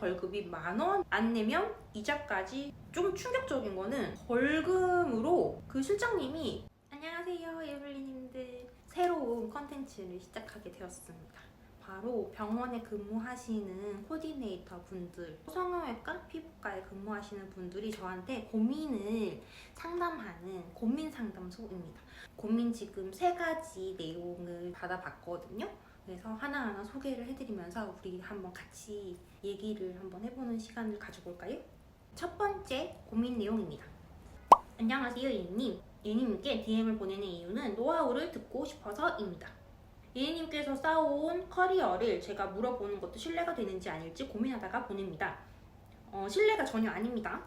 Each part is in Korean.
벌금이 10,000원 안 내면 이자까지. 좀 충격적인 거는 벌금으로 그 실장님이 안녕하세요 에블리님들, 새로운 컨텐츠를 시작하게 되었습니다. 바로 병원에 근무하시는 코디네이터 분들, 성형외과, 피부과에 근무하시는 분들이 저한테 고민을 상담하는 고민 상담소입니다. 고민 지금 3가지 내용을 받아봤거든요. 그래서 하나하나 소개를 해드리면서 우리 한번 같이 얘기를 한번 해보는 시간을 가져볼까요? 첫 번째 고민 내용입니다. 안녕하세요 예니님. 예니님께 DM을 보내는 이유는 노하우를 듣고 싶어서입니다. 예니님께서 쌓아온 커리어를 제가 물어보는 것도 신뢰가 되는지 아닐지 고민하다가 보냅니다. 신뢰가 전혀 아닙니다.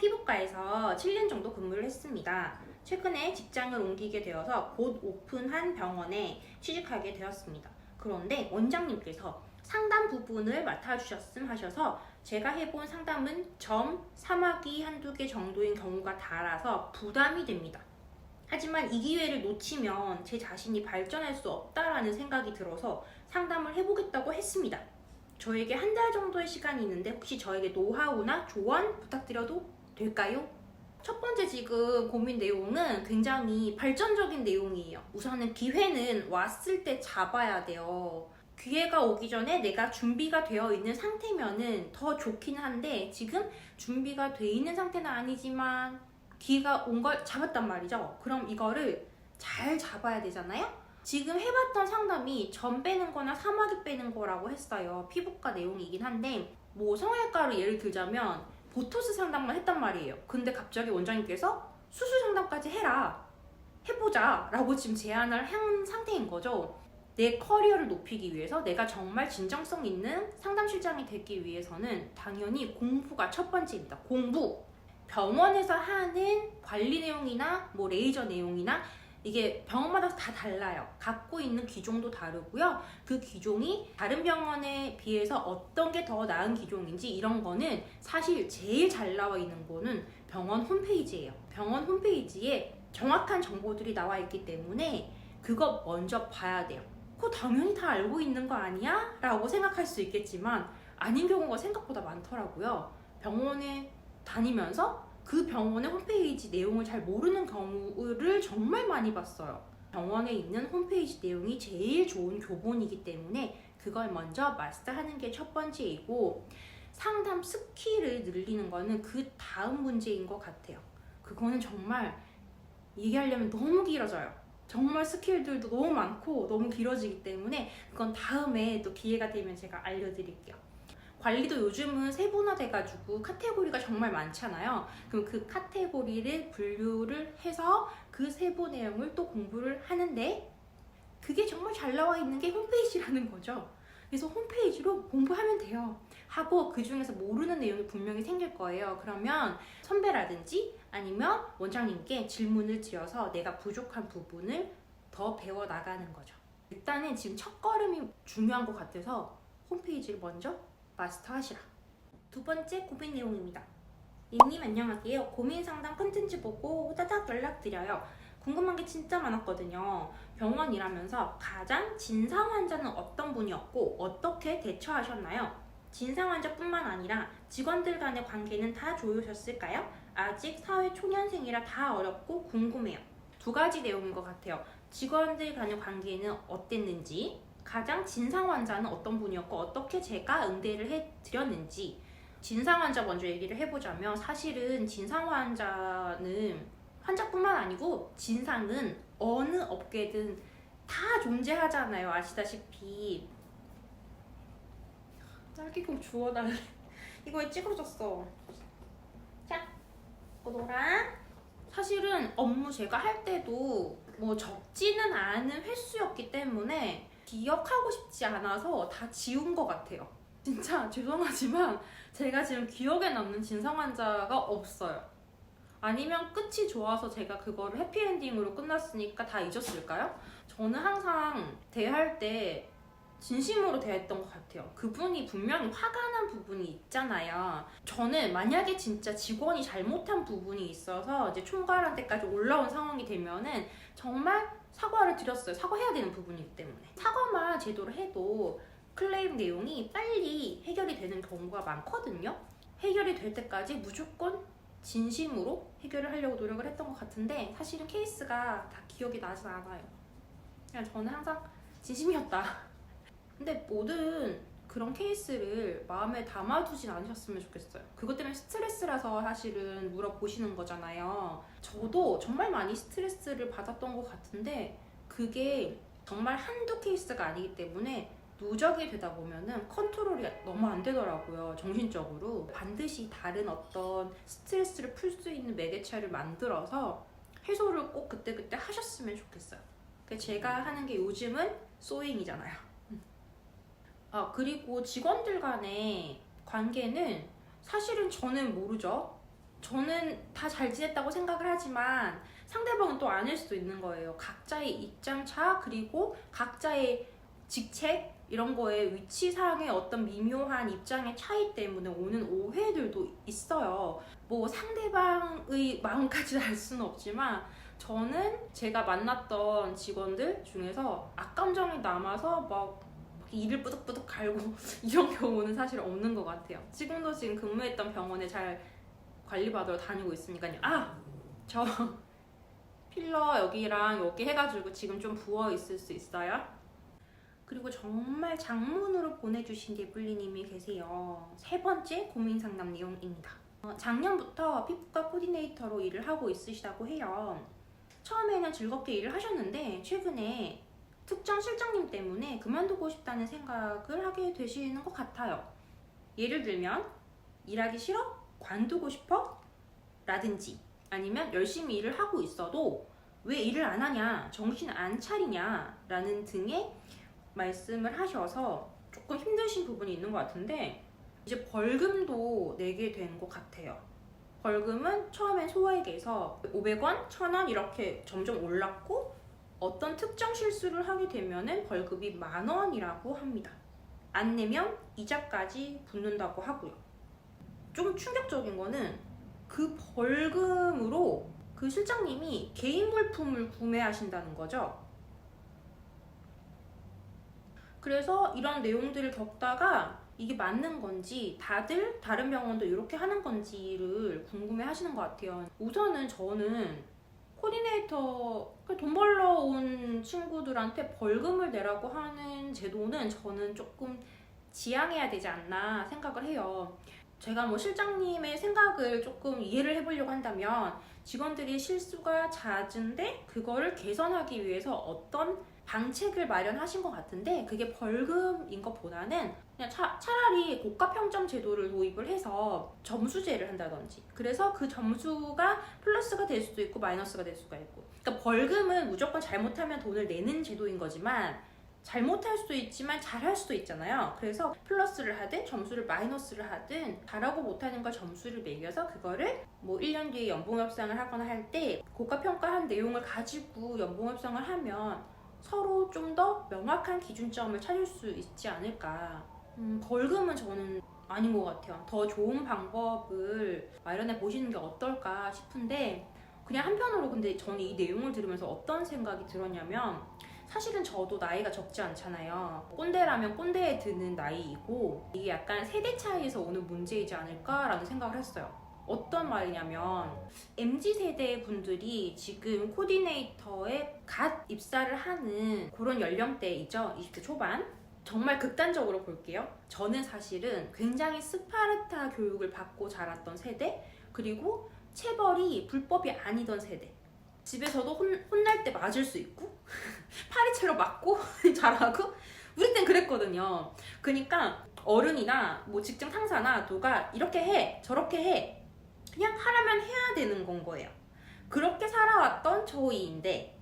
피부과에서 7년 정도 근무를 했습니다. 최근에 직장을 옮기게 되어서 곧 오픈한 병원에 취직하게 되었습니다. 그런데 원장님께서 상담 부분을 맡아주셨음 하셔서 제가 해본 상담은 점, 사마귀 한두 개 정도인 경우가 달아서 부담이 됩니다. 하지만 이 기회를 놓치면 제 자신이 발전할 수 없다라는 생각이 들어서 상담을 해보겠다고 했습니다. 저에게 1달 정도의 시간이 있는데 혹시 저에게 노하우나 조언 부탁드려도 될까요? 첫 번째 지금 고민 내용은 굉장히 발전적인 내용이에요. 우선은 기회는 왔을 때 잡아야 돼요. 기회가 오기 전에 내가 준비가 되어 있는 상태면은 더 좋긴 한데 지금 준비가 돼 있는 상태는 아니지만 기회가 온 걸 잡았단 말이죠. 그럼 이거를 잘 잡아야 되잖아요. 지금 해봤던 상담이 점 빼는 거나 사마귀 빼는 거라고 했어요. 피부과 내용이긴 한데 뭐 성형외과로 예를 들자면 보토스 상담만 했단 말이에요. 근데 갑자기 원장님께서 수술 상담까지 해라, 해보자 라고 지금 제안을 한 상태인 거죠. 내 커리어를 높이기 위해서 내가 정말 진정성 있는 상담실장이 되기 위해서는 당연히 공부가 첫 번째입니다. 공부. 병원에서 하는 관리 내용이나 뭐 레이저 내용이나 이게 병원마다 다 달라요. 갖고 있는 기종도 다르고요. 그 기종이 다른 병원에 비해서 어떤 게 더 나은 기종인지 이런 거는 사실 제일 잘 나와 있는 거는 병원 홈페이지예요. 병원 홈페이지에 정확한 정보들이 나와 있기 때문에 그거 먼저 봐야 돼요. 그거 당연히 다 알고 있는 거 아니야? 라고 생각할 수 있겠지만 아닌 경우가 생각보다 많더라고요. 병원에 다니면서 그 병원의 홈페이지 내용을 잘 모르는 경우를 정말 많이 봤어요. 병원에 있는 홈페이지 내용이 제일 좋은 교본이기 때문에 그걸 먼저 마스터하는 게 첫 번째이고, 상담 스킬을 늘리는 거는 그 다음 문제인 것 같아요. 그거는 정말 얘기하려면 너무 길어져요. 정말 스킬들도 너무 많고 너무 길어지기 때문에 그건 다음에 또 기회가 되면 제가 알려드릴게요. 관리도 요즘은 세분화돼가지고 카테고리가 정말 많잖아요. 그럼 그 카테고리를 분류를 해서 그 세부 내용을 또 공부를 하는데 그게 정말 잘 나와 있는 게 홈페이지라는 거죠. 그래서 홈페이지로 공부하면 돼요. 하고 그 중에서 모르는 내용이 분명히 생길 거예요. 그러면 선배라든지 아니면 원장님께 질문을 드려서 내가 부족한 부분을 더 배워나가는 거죠. 일단은 지금 첫걸음이 중요한 것 같아서 홈페이지를 먼저 마스터하시라. 두 번째 고민 내용입니다. 예님 안녕하세요. 고민 상담 콘텐츠 보고 후다닥 연락드려요. 궁금한 게 진짜 많았거든요. 병원 일하면서 가장 진상 환자는 어떤 분이었고 어떻게 대처하셨나요? 진상 환자뿐만 아니라 직원들 간의 관계는 다 좋으셨을까요? 아직 사회 초년생이라 다 어렵고 궁금해요. 2가지 내용인 것 같아요. 직원들 간의 관계는 어땠는지, 가장 진상 환자는 어떤 분이었고 어떻게 제가 응대를 해드렸는지. 진상 환자 먼저 얘기를 해보자면 사실은 진상 환자는 환자뿐만 아니고 진상은 어느 업계든 다 존재하잖아요. 아시다시피. 딸기국 주워달래. 이거 왜 찍어줬어? 자, 오너라. 사실은 업무 제가 할 때도 뭐 적지는 않은 횟수였기 때문에 기억하고 싶지 않아서 다 지운 것 같아요. 진짜 죄송하지만 제가 지금 기억에 남는 진상 환자가 없어요. 아니면 끝이 좋아서 제가 그거를 해피엔딩으로 끝났으니까 다 잊었을까요? 저는 항상 대할 때 진심으로 대했던 것 같아요. 그분이 분명히 화가 난 부분이 있잖아요. 저는 만약에 진짜 직원이 잘못한 부분이 있어서 이제 총괄한테까지 올라온 상황이 되면은 정말 사과를 드렸어요. 사과해야 되는 부분이기 때문에. 사과만 제대로 해도 클레임 내용이 빨리 해결이 되는 경우가 많거든요. 해결이 될 때까지 무조건 진심으로 해결을 하려고 노력을 했던 것 같은데 사실은 케이스가 다 기억이 나진 않아요. 그냥 저는 항상 진심이었다. 근데 모든 그런 케이스를 마음에 담아두진 않으셨으면 좋겠어요. 그것 때문에 스트레스라서 사실은 물어보시는 거잖아요. 저도 정말 많이 스트레스를 받았던 것 같은데 그게 정말 한두 케이스가 아니기 때문에 누적이 되다 보면은 컨트롤이 너무 안 되더라고요. 정신적으로. 반드시 다른 어떤 스트레스를 풀 수 있는 매개체를 만들어서 해소를 꼭 그때그때 하셨으면 좋겠어요. 제가 하는 게 요즘은 소잉이잖아요. 그리고 직원들 간의 관계는 사실은 저는 모르죠. 저는 다 잘 지냈다고 생각을 하지만 상대방은 또 아닐 수도 있는 거예요. 각자의 입장차 그리고 각자의 직책 이런 거에 위치상의 어떤 미묘한 입장의 차이 때문에 오는 오해들도 있어요. 뭐 상대방의 마음까지 알 수는 없지만 저는 제가 만났던 직원들 중에서 악감정이 남아서 막 이를 뿌득뿌득 갈고 이런 경우는 사실 없는 것 같아요. 지금 근무했던 병원에 잘 관리받으러 다니고 있으니까요. 저 필러 여기랑 여기 해가지고 지금 좀 부어 있을 수 있어요? 그리고 정말 장문으로 보내주신 데블리님이 계세요. 3번째 고민 상담 내용입니다. 작년부터 피부과 코디네이터로 일을 하고 있으시다고 해요. 처음에는 즐겁게 일을 하셨는데 최근에 특정 실장님 때문에 그만두고 싶다는 생각을 하게 되시는 것 같아요. 예를 들면 일하기 싫어? 관두고 싶어? 라든지 아니면 열심히 일을 하고 있어도 왜 일을 안 하냐? 정신 안 차리냐? 라는 등의 말씀을 하셔서 조금 힘드신 부분이 있는 것 같은데 이제 벌금도 내게 된 것 같아요. 벌금은 처음엔 소액에서 500원, 1000원 이렇게 점점 올랐고 어떤 특정 실수를 하게 되면 벌금이 10,000원이라고 합니다. 안 내면 이자까지 붙는다고 하고요. 좀 충격적인 거는 그 벌금으로 그 실장님이 개인 물품을 구매하신다는 거죠. 그래서 이런 내용들을 겪다가 이게 맞는 건지 다들 다른 병원도 이렇게 하는 건지를 궁금해 하시는 것 같아요. 우선은 저는 코디네이터 돈 벌러 온 친구들한테 벌금을 내라고 하는 제도는 저는 조금 지양해야 되지 않나 생각을 해요. 제가 뭐 실장님의 생각을 조금 이해를 해보려고 한다면 직원들이 실수가 잦은데 그거를 개선하기 위해서 어떤 방책을 마련하신 것 같은데 그게 벌금인 것보다는 그냥 차라리 고가 평점 제도를 도입을 해서 점수제를 한다든지 그래서 그 점수가 플러스가 될 수도 있고 마이너스가 될 수가 있고 그러니까 벌금은 무조건 잘못하면 돈을 내는 제도인 거지만 잘못할 수도 있지만 잘할 수도 있잖아요. 그래서 플러스를 하든 점수를 마이너스를 하든 잘하고 못하는 걸 점수를 매겨서 그거를 뭐 1년 뒤에 연봉 협상을 하거나 할 때 고가 평가한 내용을 가지고 연봉 협상을 하면 서로 좀 더 명확한 기준점을 찾을 수 있지 않을까. 벌금은 저는 아닌 것 같아요. 더 좋은 방법을 마련해 보시는 게 어떨까 싶은데 그냥 한편으로 근데 저는 이 내용을 들으면서 어떤 생각이 들었냐면 사실은 저도 나이가 적지 않잖아요. 꼰대라면 꼰대에 드는 나이이고 이게 약간 세대 차이에서 오는 문제이지 않을까라는 생각을 했어요. 어떤 말이냐면 MZ세대 분들이 지금 코디네이터에 갓 입사를 하는 그런 연령대이죠. 20대 초반. 정말 극단적으로 볼게요. 저는 사실은 굉장히 스파르타 교육을 받고 자랐던 세대 그리고 체벌이 불법이 아니던 세대. 집에서도 혼날 때 맞을 수 있고 파리채로 맞고 자라고 우리 땐 그랬거든요. 그러니까 어른이나 뭐 직장 상사나 누가 이렇게 해 저렇게 해 그냥 하라면 해야 되는 건 거예요. 그렇게 살아왔던 저희인데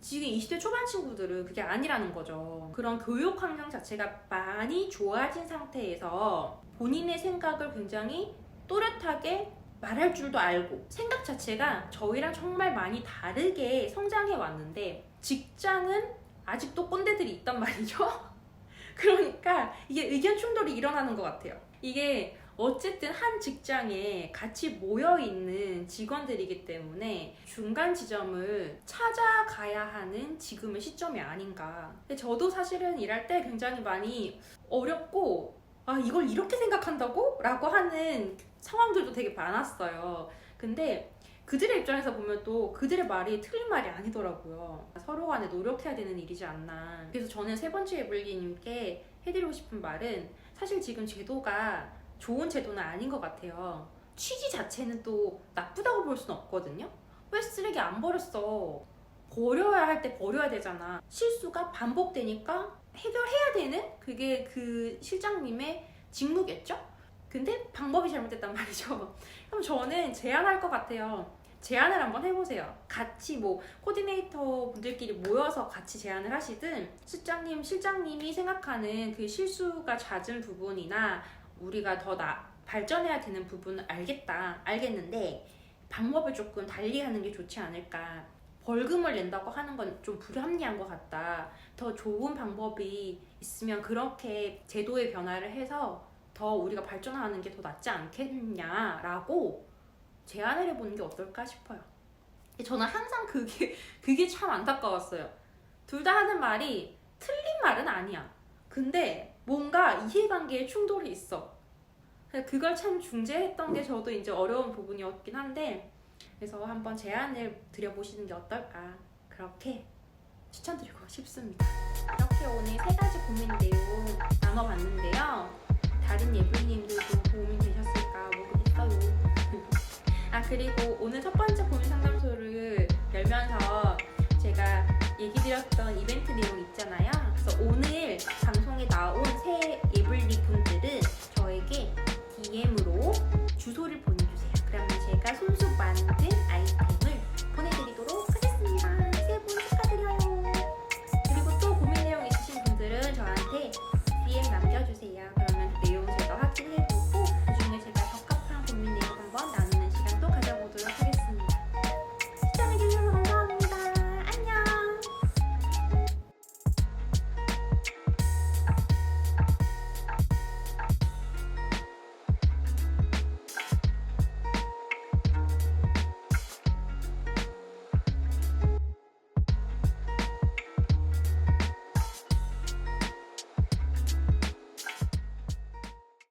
지금 20대 초반 친구들은 그게 아니라는 거죠. 그런 교육 환경 자체가 많이 좋아진 상태에서 본인의 생각을 굉장히 또렷하게 말할 줄도 알고 생각 자체가 저희랑 정말 많이 다르게 성장해 왔는데 직장은 아직도 꼰대들이 있단 말이죠. 그러니까 이게 의견 충돌이 일어나는 것 같아요. 이게 어쨌든 한 직장에 같이 모여있는 직원들이기 때문에 중간 지점을 찾아가야 하는 지금의 시점이 아닌가. 근데 저도 사실은 일할 때 굉장히 많이 어렵고 아 이걸 이렇게 생각한다고? 라고 하는 상황들도 되게 많았어요. 근데 그들의 입장에서 보면 또 그들의 말이 틀린 말이 아니더라고요. 서로 간에 노력해야 되는 일이지 않나. 그래서 저는 세 번째 에블리님께 해드리고 싶은 말은 사실 지금 제도가 좋은 제도는 아닌 것 같아요. 취지 자체는 또 나쁘다고 볼 수는 없거든요. 왜 쓰레기 안 버렸어? 버려야 할 때 버려야 되잖아. 실수가 반복되니까 해결해야 되는 그게 그 실장님의 직무겠죠? 근데 방법이 잘못됐단 말이죠. 그럼 저는 제안할 것 같아요. 제안을 한번 해보세요. 같이 뭐 코디네이터 분들끼리 모여서 같이 제안을 하시든 실장님이 생각하는 그 실수가 잦은 부분이나 우리가 더 발전해야 되는 부분은 알겠는데 방법을 조금 달리 하는 게 좋지 않을까. 벌금을 낸다고 하는 건 좀 불합리한 것 같다. 더 좋은 방법이 있으면 그렇게 제도의 변화를 해서 더 우리가 발전하는 게 더 낫지 않겠냐라고 제안을 해보는 게 어떨까 싶어요. 저는 항상 그게 참 안타까웠어요. 둘 다 하는 말이 틀린 말은 아니야. 근데 뭔가 이해관계에 충돌이 있어. 그걸 참 중재했던 게 저도 이제 어려운 부분이었긴 한데 그래서 한번 제안을 드려보시는 게 어떨까 그렇게 추천드리고 싶습니다. 이렇게 오늘 세 가지 고민 내용 나눠봤는데요. 다른 예불님들도 도움이 되셨을까 모르겠어요. 아 그리고 오늘 첫 번째 고민 상담소를 열면서 제가 얘기 드렸던 이벤트 내용 있잖아요. 그래서 오늘 방송에 나온 새 예불리 분들은 저에게 DM으로 주소를 보내주세요. 그러면 제가 손수 만든 아이템을 보내드리도록 하겠습니다. 세 분 축하드려요. 그리고 또 고민 내용 있으신 분들은 저한테 DM 남겨주세요. 그러면 그 내용 제가 확인해서